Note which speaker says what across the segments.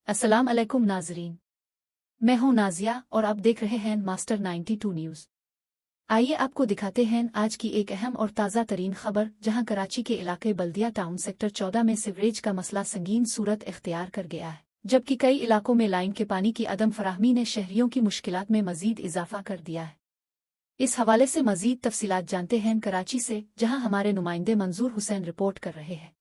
Speaker 1: अस्सलाम अलैकुम नाजरीन, मैं हूं नाजिया और आप देख रहे हैं मास्टर 92 न्यूज़। आइए आपको दिखाते हैं आज की एक अहम और ताज़ा तरीन खबर, जहां कराची के इलाके बल्दिया टाउन सेक्टर 14 में सीवरेज का मसला संगीन सूरत इख्तियार कर गया है, जबकि कई इलाकों में लाइन के पानी की अदम फराहमी ने शहरियों की मुश्किलात में मजीद इजाफा कर दिया है। इस हवाले से मजीद तफसीलात जानते हैं कराची से, जहां हमारे नुमाइंदे मंजूर हुसैन रिपोर्ट कर रहे हैं।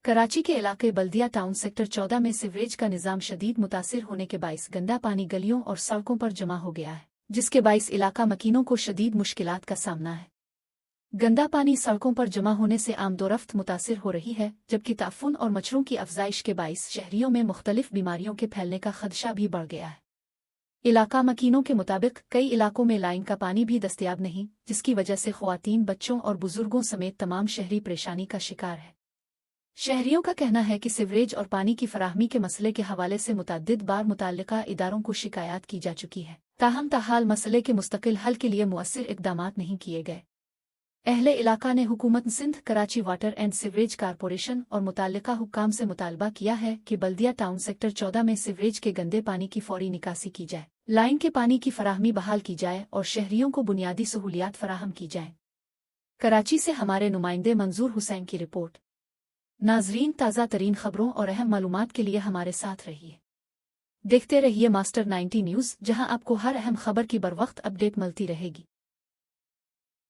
Speaker 1: कराची के इलाके बल्दिया टाउन सेक्टर 14 में सीवरेज का निज़ाम शदीद मुतासिर होने के बाइस गंदा पानी गलियों और सड़कों पर जमा हो गया है, जिसके बाइस इलाका मकीनों को शदीद मुश्किलात का सामना है। गंदा पानी सड़कों पर जमा होने से आमदोरफ्त मुतासिर हो रही है, जबकि ताफुन और मच्छरों की अफजाइश के बाइस शहरियों में मुख्तलिफ बीमारियों के फैलने का खदशा भी बढ़ गया है। इलाका मकीनों के मुताबिक कई इलाकों में लाइन का पानी भी दस्तयाब नहीं, जिसकी वजह से ख्वातीन, बच्चों और बुजुर्गों समेत तमाम शहरी परेशानी का शिकार है। शहरियों का कहना है कि सीवरेज और पानी की फराहमी के मसले के हवाले से मुतअद्दिद बार मुतल्लिका इदारों को शिकायत की जा चुकी है, ताहम ताहाल मसले के मुस्तकिल हल के लिए मुअस्सिर इक़दामात नहीं किए गए। अहले इलाका ने हुकूमत Sindh, Karachi water and sewerage corporation और मुतल्लिका हुक्काम से मुतालबा किया है कि बल्दिया टाउन सेक्टर 14 में सीवरेज के गंदे पानी की फौरी निकासी की जाए, लाइन के पानी की फराहमी बहाल की जाए और शहरियों को बुनियादी सहूलियात फराहम की जाए। कराची से हमारे नुमाइंदे मंजूर हुसैन की रिपोर्ट। नाजरीन, ताज़ा तरीन खबरों और अहम मालूमात के लिए हमारे साथ रहिए। देखते रहिए मास्टर 90 न्यूज़, जहां आपको हर अहम खबर की बरवक्त अपडेट मिलती रहेगी।